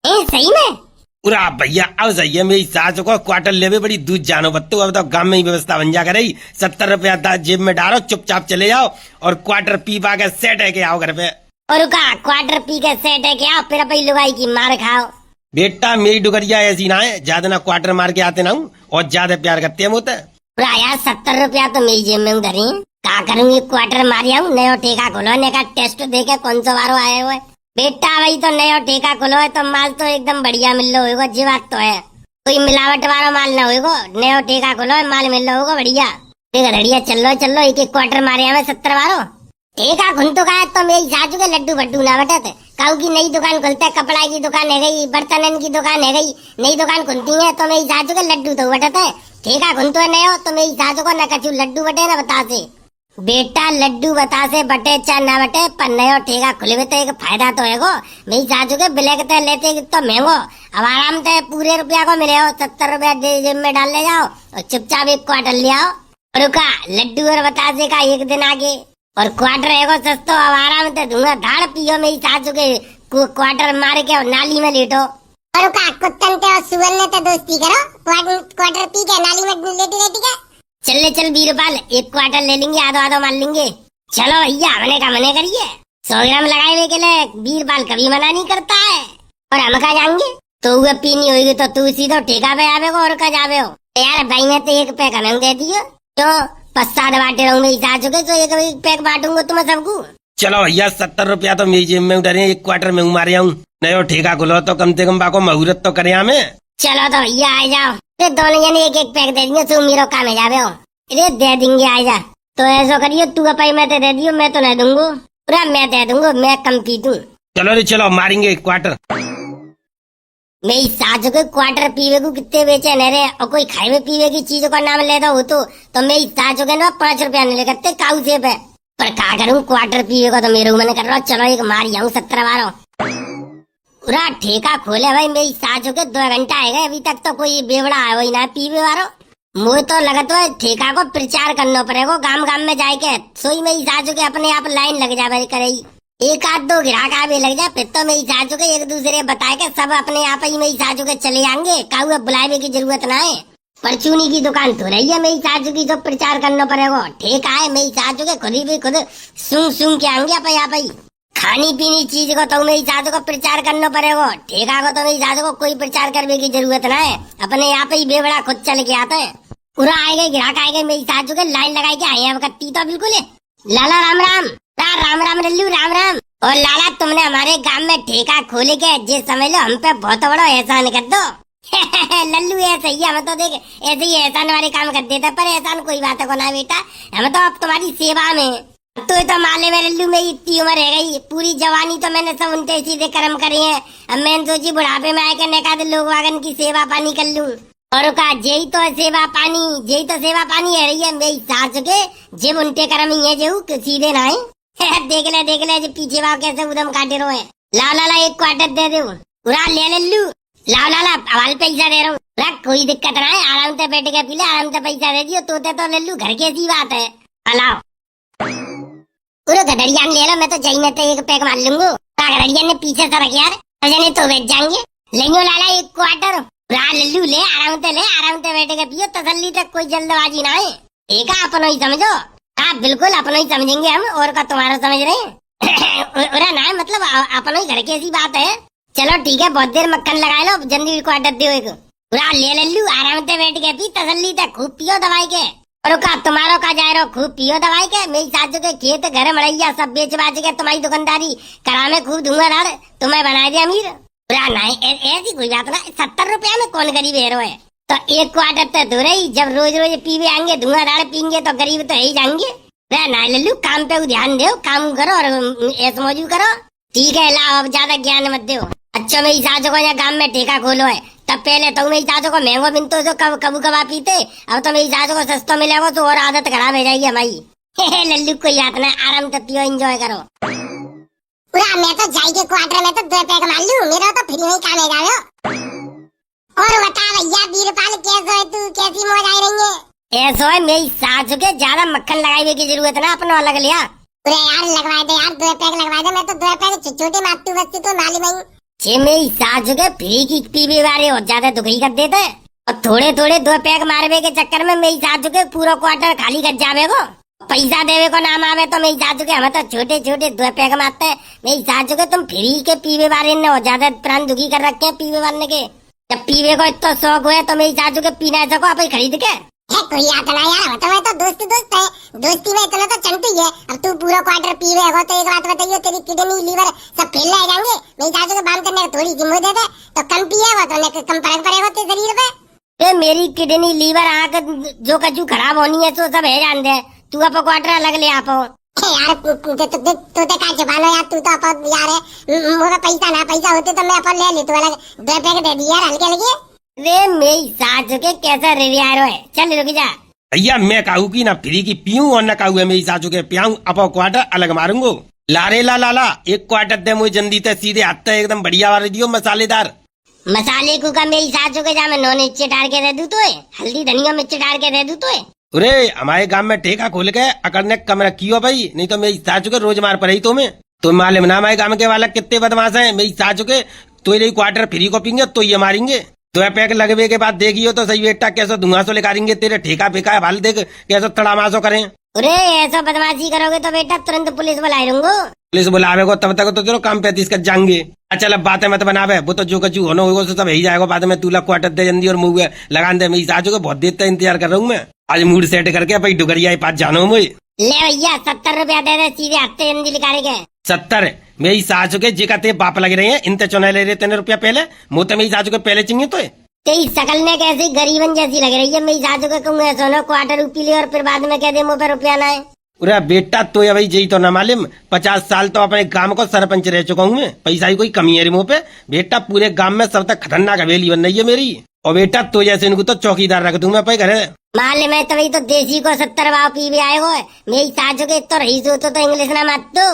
सही में? पूरा भैया अब सही है। मेरी सास को क्वार्टर लेवे बड़ी दूध जानो बत्तू। अब तो गांव में ही व्यवस्था बन जा कर 70 रुपया जेब में डालो, चुपचाप चले जाओ और क्वार्टर पी पा के सेट है के आओ घर पे। और रुका, क्वार्टर पी के सेट है के आओ, फिर अपनी लुगाई की मार खाओ। बेटा मेरी डुगरिया ऐसी ना है, ज्यादा ना क्वार्टर मार के आते ना हूँ और ज्यादा प्यार करते हैं होता है। पूरा यार 70 रुपया तो मेरी जेब में उधर ही का करूंगी, क्वार्टर मार आऊं, नयो ठेका खोलो का टेस्ट देखे कौन सा वारो आए हुए। बेटा वही तो नयो ठेका खोलो है तो माल तो एकदम बढ़िया मिल रहा होगा, जी बात तो है। कोई मिलावट वाला माल ना होगा, नयो ठेका खोलो है माल मिल रहा होगा बढ़िया। बढ़िया चलो चलो, एक एक क्वार्टर मारे हमें 70 वारो। ठेका खुन तो का तो मेरी सासू के लड्डू बड्डू ना बटत। काऊ की नई दुकान खुलता है, कपड़ा की दुकान है गई, बर्तन की दुकान है गई, नई दुकान खुलती है तो मेरी सासू के लड्डू तो बटत है। ठेका खुन तो नयो तो मेरी सासू को न कछु लड्डू बटे ना बतासे। बेटा लड्डू बतासे बटे चाहे ना बटे, पर नयो ठेका खुले तो एक फायदा तो है गो। मेरी सासू के ब्लैक ते लेते तो महंगो, अब आराम से पूरे रुपया को मिले हो। 70 रुपया जेब में डाल ले जाओ और चुपचाप एक क्वार्टर ले आओ। रुका, लड्डू और बतासे का एक दिन आगे और क्वार्टर है सस्तो, अब आराम से धुआं धाड़ पियो। मेरी सासू के क्वार्टर मार के और नाली में लेटो। और का कुत्तन ते और सुअर ने तो दोस्ती करो, क्वार्टर पी के नाली में लेटी रहती क्या? चल चल बीरपाल, एक क्वार्टर ले लेंगे, आधो आधो मार लेंगे। चलो भैया, हमने का मने करिए। 100 ग्राम लगाए हुए के लिए बीरपाल कभी मना नहीं करता है। और हम कहा जाएंगे तो वह पीनी होगी तो तू सीधो ठेका पे आवे को और का जावे हो। यार भाई मैं तो एक पैक हमें दे दियो, तो पस्ता बांटे रहूंगे हिसाब चुके तो एक पैक बांटूंगा तुम्हें सबको। चलो भैया 70 रुपया तो मेरी जेब में उधर एक क्वार्टर में मारे आऊँ। नयो ठेका खुलो तो कम से कम बाको मुहूर्त तो करे हमें। चलो तो भैया आ जाओ, दोनों जने एक एक पैक दे देंगे, तू मेरे काम में जावे हो। अरे दे देंगे, आ जा। तो ऐसा करियो, तू अपई में दे दियो, मैं तो नहीं दूंगा, पूरा मैं दे दूंगा, मैं कम पी दूं। चलो रे चलो मारेंगे एक क्वार्टर। मेरी सासू के क्वार्टर पीवे को कितने बेचे न रे, और कोई खाए पीवे की चीजों का नाम लेता हो तो मेरी सासू के ना 5 रुपया नहीं लेते काऊ से पे। पर क्या करूँ, क्वार्टर पीवे को तो मेरे मन कर रहा। चलो एक मार जाऊँ 70 बारो। पूरा ठेका खोले भाई, मेरी सासू के 2 घंटा है अभी तक तो कोई बेवड़ा है वही ना पीवे वारो। मुझे तो लगत है ठेका को प्रचार करना पड़ेगा, गांव गांव में जाके। सोई मेरी सासू के अपने आप लाइन लग जाए करे, एक आध 2 ग्राहक आवे लग जाए, फिर तो मेरी सासू के एक दूसरे बताए के सब अपने आप ही मेरी सासू के चले आएंगे। काऊ बुलाने की जरूरत ना है। परचूनी की दुकान तो रही है मेरी सासू की, जो प्रचार करना पड़ेगा। ठेका है मेरी सासू के, खुद ही खुद सुन के आएंगे आप ही। खानी पीनी चीज को तो मेरी सासू को प्रचार करना पड़ेगा। ठेका को तो मेरी सासू को कोई प्रचार करने की जरूरत ना है, अपने आप ही बेवड़ा खुद चल के आता है। पूरा आएगा ग्राहक आएगा, मेरी सासू के लाइन लगाई के आए हैं कत्ती तो बिल्कुल है। लाला राम राम, राम राम लल्लू राम राम। और लाला तुमने हमारे गांव में ठेका खोले के जे समझ लो हम पे बहुत बड़ा एहसान कर दो। लल्लू ऐसे ही, हम तो देख ऐसे ही एहसान वाले काम कर देता, पर एहसान कोई बात को ना बेटा, हम तो अब तुम्हारी सेवा में। तो माले में लल्लू में इतनी उम्र है गई, पूरी जवानी तो मैंने सब उनके सीधे कर्म करे हैं। अब मैंने सोची बुढ़ापे में आके नेका लोग वागन की सेवा पानी कर लूं। और का जेई तो सेवा पानी है रही है मेरी सास के, जब उनके कर्म ही है जो सीधे ना है। देख ले जो पीछे वाव कैसे उदम काटे रहे। ला एक क्वार्टर दे दे, पूरा ले लल्लू। लाला अवाल पैसा दे रहा हूँ, कोई दिक्कत ना है, आराम से बैठ के पी ले, आराम से पैसा दे दियो। तो लल्लू घर के सी बात है। अलाओ पूरा गधड़िया ले लो, मैं तो चाहिए तो एक पैक मार लूंगा। गधड़िया ने पीछे से रख यार, ने तो बैठ जाएंगे। लेंगे लाला एक क्वार्टर, लल्लू ले, आराम से बैठ के पियो, तसल्ली तक कोई जल्दबाजी ना है। ठीक है, अपनो ही समझो। हाँ बिल्कुल अपनो ही समझेंगे हम, और का तुम्हारा समझ रहे हैं। ना मतलब अपनो ही घर की ऐसी बात है। चलो ठीक है, बहुत देर मक्खन लगा लो, जल्दी क्वार्टर दो एक। पूरा ले लल्लू, आराम से बैठ के पी, तसल्ली तक खूब पियो दवाई के। और का तुम्हारो का जा रहो, खूब पियो दवाई के। मेरी सासू के खेत घर मड़ैया सब बेच बाच के तुम्हारी दुकानदारी करा में खूब धुआंधार तुम्हें बना दिया अमीर। पूरा नहीं ऐसी कोई बात ना, 70 रुपया में कौन गरीब हेरो है। तो एक क्वार्टर तो दूर ही, जब रोज रोज पीवे आएंगे धुआंधार पीएंगे तो गरीब तो ही जाएंगे। ना लल्लू, काम पे ध्यान दो, काम करो और ऐस मौजू करो। ठीक है, लाओ अब ज्यादा ज्ञान मत दो। अच्छा मेरी सासू को यहाँ गांव में ठेका खोलो है, तब पहले तो मेरी सासू को महंगो मिलतो जो कबू कबा पीते, अब तो मेरी सासू को सस्ता मिलेगा तो और आदत खराब हो जाएगी हमारी। लल्लू कोई बात ना, आराम से पियो, एंजॉय करो। पूरा मैं तो जाई के क्वार्टर में तो 2 पैक मार लूं, मेरा तो फ्री में काम है जाओ। और बता भैया बीरपाल कैसे है तू, कैसी मौज आई रही है? ऐसा है मेरी सासू के ज्यादा मक्खन लगाने की जरूरत ना, अपना अलग लिया। अरे यार लगवाए दे यार, 2 पैक लगवाए दे, मैं तो 2 पैक छोटे मारती बच्ची तो नाली में। छे मेरी सास के फ्री की पीवे वाले और ज्यादा दुखी कर देते और थोड़े थोड़े 2 पैक मारवे के चक्कर में मेरी सास के पूरा क्वार्टर खाली कर जावे को पैसा देवे को नाम आवे तो मेरी सास के हमें तो छोटे छोटे 2 पैक मारते हैं। मेरी सास के तुम फ्री के पीवे वाले ने और ज्यादा प्राण दुखी कर रखे हैं पीवे वाले के। जब पीवे को इतना शौक हुआ तो मेरी सास के पीना सको आप खरीद के कोई आता ना यार, तो मैं तो दोस्त है, दोस्ती में इतना तो चलती है। अब तू पूरा क्वार्टर पीवे हो तो एक बात बताइए, तेरी किडनी लीवर सब फेल रह जाएंगे। मेरी सासू को बांध करने थोड़ी जिम्मे दे दे तो कम पिए हो तो कम फर्क पड़ेगा तेरे शरीर पे। मेरी किडनी लीवर आंख जो कछु खराब होनी है तो सब है जान दे। तू आप क्वार्टर अलग ले आप यार तू तो का जबानो यार, तू तो अपन यार है मोरा पैसा होते तो मैं अपन ले ले, तू अलग 2 पैक दे दिया हल्के लगे। रे मेरी सास के कैसा रिवियारो है, चल रुक जा। भैया मैं कहूँ की ना फ्री की पीऊं और न कहूँ मेरी सासू के पियाऊं, अपो क्वार्टर अलग मारूंगो। लारे ला एक क्वार्टर दे मुझे जल्दी ते सीधे हाथ एकदम बढ़िया वाले दियो मसालेदार। मसाले को का मेरी सासू के जा मैं नॉन मिर्च डाल के दे दूं तो हल्दी धनिया मिर्च डाल के दे दूं तो अरे हमारे गांव में ठेका खोल के अकड़ने कमरा कियो भाई, नहीं तो मेरी सासू के रोज मार पड़ी तुम्हें। तो मालूम ना हमारे गांव के वाला कितने बदमाश है। मेरी सासू के तो ये क्वार्टर फ्री को पींगे तो ये मारेंगे। 2 पैक लगवे के बाद देखियो तो सही बेटा कैसे धुआं सो लेकारेंगे तेरे ठेका फेंका भाल देख कैसे तड़ामासो करें। अरे ऐसा बदमाशी करोगे तो बेटा तुरंत पुलिस बुलाए रहूंगो। पुलिस बुलावे को तब तक तो तेरे काम 35 कर जाएंगे। चल अब बातें मत बनावे, वो तो जो कचू होना होगा सब ही जाएगा। बाद में तू क्वार्टर दे जल्दी और मुँह लगा दे। मेरी सासू को बहुत देर तक इंतजार कर रहा हूँ मैं। आज मूड सेट करके भाई डुगरिया के पास जानो मुझे। ले भैया 70 रुपया दे दे, सीधे हफ्ते जल्दी निकाले के 70 मेरी सासू के जिका ते बाप लग रहे हैं, इनते चुना ले रहे 3 रुपया पहले। मुँह तो मेरी सासू के पहले चाहिए तो तेरी शकल ने कैसी गरीबन जैसी लग रही है। मेरी सासू को कहूँ सोनो क्वार्टर पी ले और फिर बाद में कह दे मुँह पे रुपया ना है। अरे बेटा तो ये भाई यही तो ना मालूम, 50 साल तो अपने गांव को सरपंच रह चुका हूँ मैं। पैसा ही कोई कमी है रे मुँह पे। बेटा पूरे गांव में सब तक खतरनाक हवेली बन रही है मेरी। और बेटा तो जैसे इनको तो चौकीदार रख दूंगा भाई घर। माले में तभी तो देसी को 70 भाव पी भी आए हो। मेरी सासू के तो रही तो इंग्लिश ना मत दो।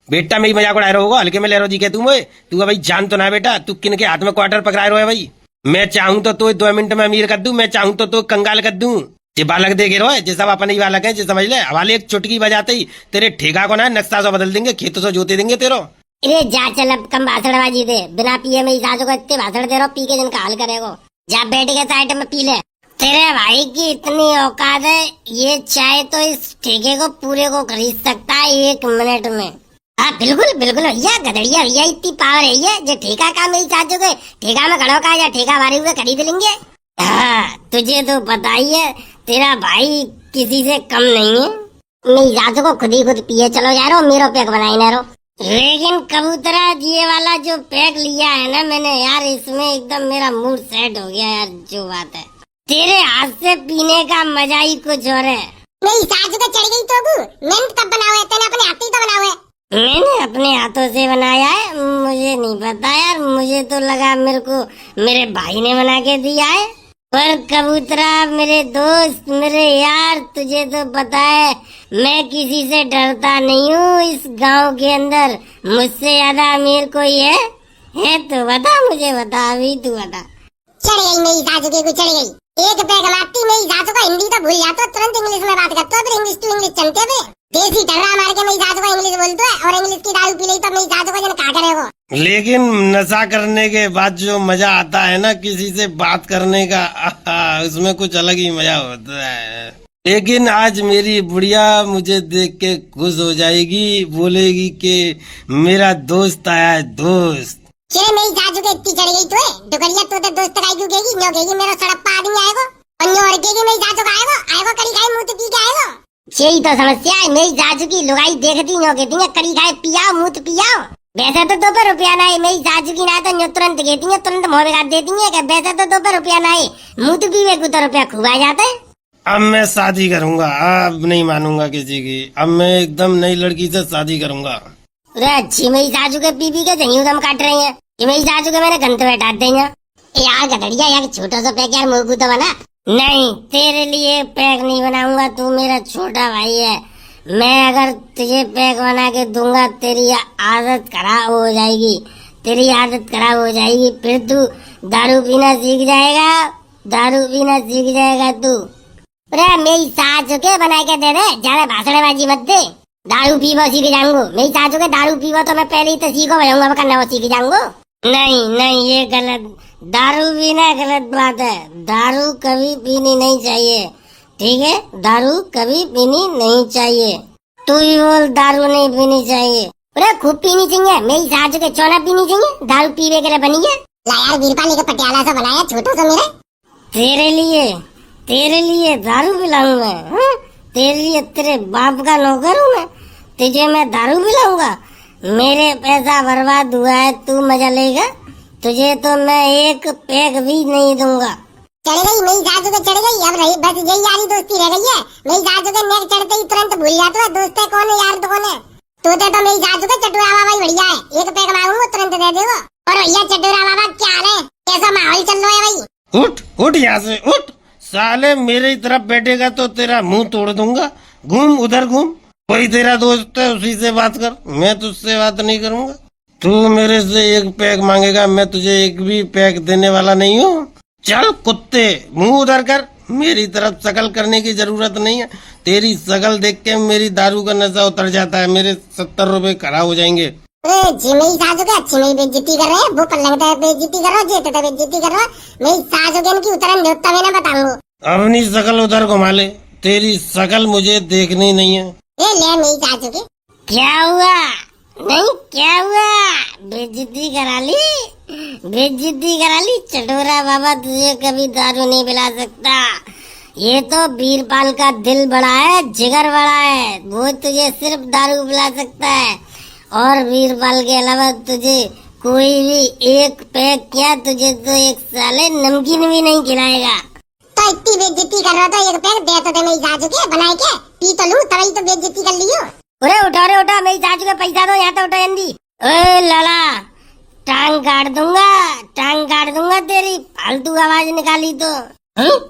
बेटा मेरी मजाक उड़ा रहा होगा, हल्के में ले रहा जी के तू भाई जान तो ना बेटा तू किन के हाथ में क्वार्टर पकड़ा रहा है भाई। मैं चाहूँ तो 2 मिनट में अमीर कर दूं, मैं चाहूँ तो कंगाल कर दूं। ये बालक देखे रहो है, सब अपने ही बालक है, समझ ले। हवाले एक चुटकी बजाते ही तेरे ठेका को ना नक्शा से बदल देंगे, खेतों से जोते देंगे तेरो। अरे जा चल अब कम भाषणबाजी दे, बिना पिए मेरी सासू को इतने भाषण दे रहा पी के जिनका हाल करेगो। जा बैठ के साइड में पी ले। तेरे भाई की इतनी औकात है, ये चाय तो इस ठेके को पूरे को खरीद सकता है 1 मिनट में। हाँ बिल्कुल बिल्कुल भैया, गधड़िया भैया इतनी पावर है ये। जो ठेका का मेरी सासू के ठेका में खड़ो का या ठेका वाले हुए खरीद लेंगे। हाँ तुझे तो पता ही है तेरा भाई किसी से कम नहीं है। मेरी सासू को खुद ही खुद पिए चलो यारो, मेरा पैक बनाई ना रो। लेकिन कबूतरा ये वाला जो पैक लिया है ना मैंने यार, इसमें एकदम मेरा मूड सेट हो गया यार। जो बात है तेरे हाथ से पीने का मजा ही कुछ और है। मेरी सासू को चढ़ गई तो मैंने कब बनाया है? तेने अपने हाथ ही तो बनाया है। मैंने अपने हाथों से बनाया है, मुझे नहीं पता यार। मुझे तो लगा मेरे को मेरे भाई ने बना के दिया है। पर कबूतरा मेरे दोस्त मेरे यार, तुझे तो पता है मैं किसी से डरता नहीं हूँ। इस गांव के अंदर मुझसे ज्यादा अमीर कोई है तो बता, मुझे बता अभी तू बता। चढ़ गई मेरी सासू के, चढ़ गई। एक पैक मारती मेरी सासू को हिंदी तो भूल जाता, तुरंत इंग्लिश में बात करता, फिर इंग्लिश टू इंग्लिश चलते थे। देसी टर्रा मार के मेरी सासू को इंग्लिश बोलते है और इंग्लिश की दारू पी ली तो मेरी सासू को जन का करेगो। लेकिन नशा करने के बाद जो मजा आता है ना किसी से बात करने का, उसमें कुछ अलग ही मजा होता है। लेकिन आज मेरी बुढ़िया मुझे देख के खुश हो जाएगी, बोलेगी कि मेरा दोस्त आया है, दोस्त। चले मेरी सासू के इतनी चढ़ गई तो डुगरिया तो दोस्त का क्यों कहेगी? न्यो कहेगी मेरा सड़प्पा आदमी आएगो और न्यो अड़केगी मेरी सासू का आएगो कड़ी खाए मुंह तो पी के आएगो। यही तो समस्या है। मेरी सासू की लुगाई देखती न्यो कहती है कड़ी खाए पियाओ मुँह तो पियाओ। वैसे तो 2 रुपया ना है, मेरी सासू की ना तो न्यो तुरंत कहती है, तुरंत मुँह में काट देती है। वैसे तो 2 रुपया ना है, मुँह तो पीवे को 2 रुपया खूब आ जाता है। अब मैं शादी करूंगा, अब नहीं मानूंगा किसी की। अब मैं एकदम नई लड़की से शादी करूंगा। अरे अच्छी मेरी सासू के पी के जही दम काट रही है। मेरी सासू के मैंने गंत बैठा देंगे यार। गधड़िया यार छोटा सा पैक यार मुँह को तो बना। नहीं तेरे लिए पैक नहीं बनाऊंगा, तू मेरा छोटा भाई है। मैं अगर तुझे पैक बना के दूंगा तेरी आदत खराब हो जाएगी, तेरी आदत खराब हो जाएगी। फिर तू दारू पीना सीख जाएगा, दारू पीना सीख जाएगा तू। अरे मेरी सासू के बना के दे दे, ज्यादा भाषणबाजी मत दे। दारू पीवा सीख जाऊंगो, मेरी सासू के दारू पीवा तो मैं पहले ही तो सीखो भूंगा करना वो सीख जाऊंगो। नहीं नहीं, ये गलत, दारू पीना गलत बात है। दारू कभी पीनी नहीं चाहिए, ठीक है? दारू कभी पीनी नहीं चाहिए। तू ही बोल दारू नहीं पीनी चाहिए। अरे खूब पीनी चाहिए, मेरी सास के चौना पीनी चाहिए, दारू पीवे के लिए बनी है। ला यार वीरपाल के पटियाला सा बनाया छोटो सा मेरे। तेरे लिए दारू पिलाऊं मैं, हाँ? तेरे लिए तेरे बाप का नौकर हूँ मैं, तुझे मैं दारू पिलाऊंगा? मेरे पैसा बर्बाद हुआ है, तू मजा लेगा? तुझे तो मैं एक पैक भी नहीं दूंगा। चढ़ गई मेरी सास के, चढ़ गई। अब रही बस यही यारी दोस्ती रह गई है। मेरी सास के नेक चढ़ते ही तुरंत भूल जाता है दोस्त है कौन है यार तो कौन है। तो मेरी सास के चटूरा बाबा ही बढ़िया है, एक पैक मांगूंगा तुरंत दे देगा। और भैया चटूरा बाबा क्या हाल है, कैसा माहौल चल रहा है भाई? उठ उठ यहाँ से उठ, साले मेरी तरफ बैठेगा तो तेरा मुंह तोड़ दूंगा। घूम उधर घूम, कोई तेरा दोस्त है उसी से बात कर, मैं तुझसे बात नहीं करूंगा। तू मेरे से एक पैक मांगेगा, मैं तुझे एक भी पैक देने वाला नहीं हूँ। चल कुत्ते, मुंह उधर कर, मेरी तरफ शकल करने की जरूरत नहीं है। तेरी शकल देख के मेरी दारू का नशा उतर जाता है, मेरे 70 रुपए खराब हो जाएंगे। जी मेरी सास के अच्छी मेरी बेइज्जती कर रहे हैं, वो पर लगता है बेइज्जती कर रहा है, जेते तो बेइज्जती कर रहा है। मेरी सास के इनकी उतरन देवता में ना बताऊंगा। अपनी शकल उधर घुमा ले, तेरी शकल मुझे देखनी नहीं है। ये ले मेरी सास के। क्या हुआ? नहीं क्या हुआ? बेइज्जती करा ली, बेइज्जती करा ली। चटोरा बाबा तुझे कभी दारू नहीं पिला सकता। ये तो वीरपाल का दिल बड़ा है, जिगर बड़ा है, वो तुझे सिर्फ दारू पिला सकता है। और वीरपाल के अलावा तुझे कोई भी एक पैक क्या, तुझे तो एक साले नमकीन भी नहीं खिलाएगा। तो इतनी बेइज्जती कर रहा था, एक पैक दे तो दे मेरी सास के, बनाए के पी तो लूं, तभी तो बेइज्जती कर लियो। अरे उठा मेरी चाचू का पैसा दो, यहाँ तो उठो जल्दी। ओए लाला, टांग काट दूंगा तेरी, फालतू आवाज निकाली तो।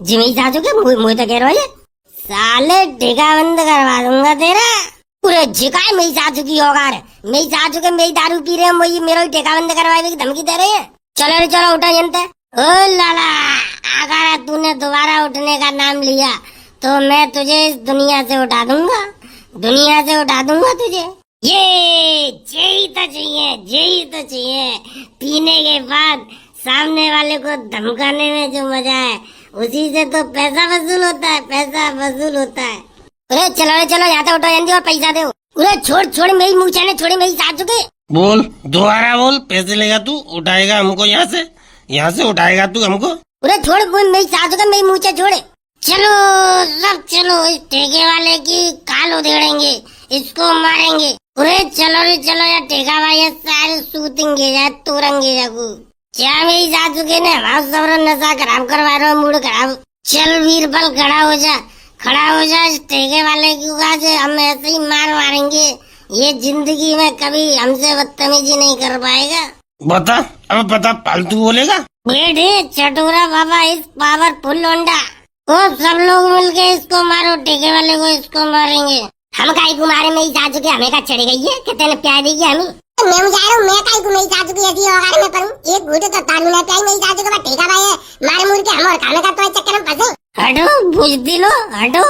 जी मेरी चाचू के मुँह तो कह रहा है, साले ठेका बंद करवा दूंगा तेरा। पूरे झिकाए मेरी चाचू की औगार है, मेरी चाचू के मेरी दारू पी रहे हैं, वही मेरा ठेका बंद करवाए की धमकी दे रहे हैं। चलो रे चलो उठा जनता। ओ लाला, अगर तूने दोबारा उठने का नाम लिया तो मैं तुझे इस दुनिया से उठा दूंगा, दुनिया से उठा दूंगा तुझे। ये यही तो चाहिए। पीने के बाद सामने वाले को धमकाने में जो मजा है, उसी से तो पैसा वसूल होता है। अरे चलो यहाँ तो उठो जल्दी और पैसा दो। अरे छोड़ मेरी मूछा ने छोड़ी मेरी सास के। बोल दोबारा बोल, पैसे लेगा तू, उठाएगा हमको यहाँ से उठाएगा तू हमको। अरे छोड़ मेरी सास के, मेरी मूछा छोड़े। चलो सब चलो, इस ठेके वाले की काल उधेड़ेंगे, इसको मारेंगे। अरे चलो यार, ठेका भाई सारे सूतेंगे या तोड़ेंगे जाकू। क्या मेरी सासू के ने हमारा सब नशा खराब करवा रहा, मूड खराब। चल वीरपाल खड़ा हो जा, इस ठेके वाले की आज हम ऐसे ही मारेंगे। ये जिंदगी में कभी हमसे बदतमीजी नहीं कर पाएगा। बता फालतू बोलेगा। बेटे चटोरा बाबा इस पावरफुल लोंडा को सब लोग मिलके इसको मारो, ठेके वाले को इसको मारेंगे। हम काई को मारे, मेरी सासू के हमें का चढ़ गई है, कितने ने प्यार दी हमें। मैं जा रहा हूँ, मैं काई को मेरी सासू की ऐसी औगार में पड़ूं। एक घूंट तो तालू ना पियाई मेरी सासू के, ठेका भाई है मार मुड़ के हम और खाने का तो चक्कर में फंसे। हटो बुजदिलो, हटो।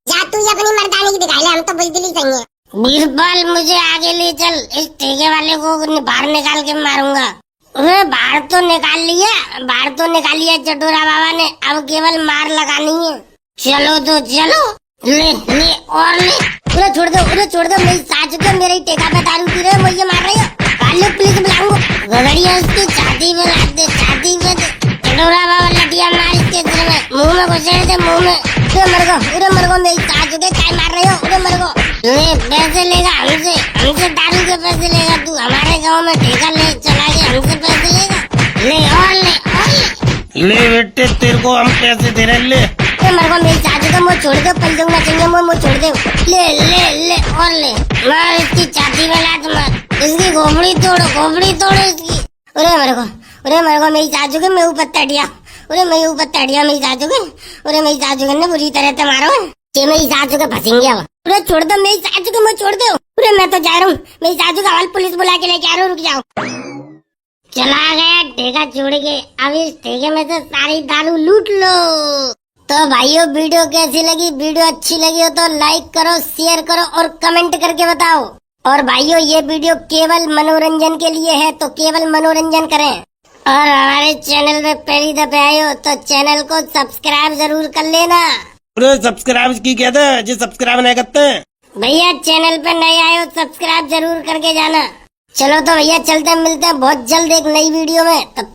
जा तू अपनी मर्दानी की दिखाई ले, हम तो बुजदिली सही है। वीरपाल मुझे आगे ले चल, इस ठेके वाले को बाहर निकाल के मारूंगा। बाहर तो निकाल लिया चटोरा बाबा ने, अब केवल मार लगानी है। चलो तो चलो, ले और ले। पूरा छोड़ दो मेरी सास के, मेरे ठेका पे दारू पी रहे हो, मुझे मार रहे हो। पुलिस बुलाऊंगा, गगड़िया उसकी छाती पे लाद दे, छाती पे चटोरा बाबा लटिया मार इसके सिर में, मुंह में घुसेड़ दे, मुंह में। उरे मर गो मेरी सास के, क्या मार रहे हो? उरे मर गो। ले पैसे लेगा हमसे दारू के पैसे लेगा तू, हमारे गांव में ठेका ले चला के हमसे पैसे लेगा। ले और ले बेटे, तेरे को हम पैसे दे रहे, ले। मर गो मेरी सास के, मुँह छोड़ दो, पैसे ना चाहिए, मुँह छोड़ दो। ले और ले, मार इसकी छाती में लात मार, इसकी खोपड़ी तोड़ो इसकी। उरे मर गो मेरी सास के, मैं ऊपर तड़िया मेरी सासू के। अरे मेरी सासू के ने बुरी तरह से मारो, कि मेरी सासू के फंसेंगे अब। अरे छोड़ दो मेरी सासू के, मैं छोड़ दो। अरे मैं तो जा रहा हूँ, मेरी सासू का हाल पुलिस बुला के लेके आ रहा हूँ, रुक जाओ। चला गया ठेका छोड़ के, अब इस ठेके में से सारी दारू लूट लो। तो भाइयों वीडियो कैसी लगी? वीडियो अच्छी लगी हो तो लाइक करो, शेयर करो और कमेंट करके बताओ। और भाइयों ये वीडियो केवल मनोरंजन के लिए है, तो केवल मनोरंजन करें। और हमारे चैनल पे पहली दफे आए हो तो चैनल को सब्सक्राइब जरूर कर लेना। अरे सब्सक्राइब की कहते हैं जो सब्सक्राइब नहीं करते। भैया चैनल पे नए आए हो सब्सक्राइब जरूर करके जाना। चलो तो भैया चलते मिलते हैं बहुत जल्द एक नई वीडियो में। तब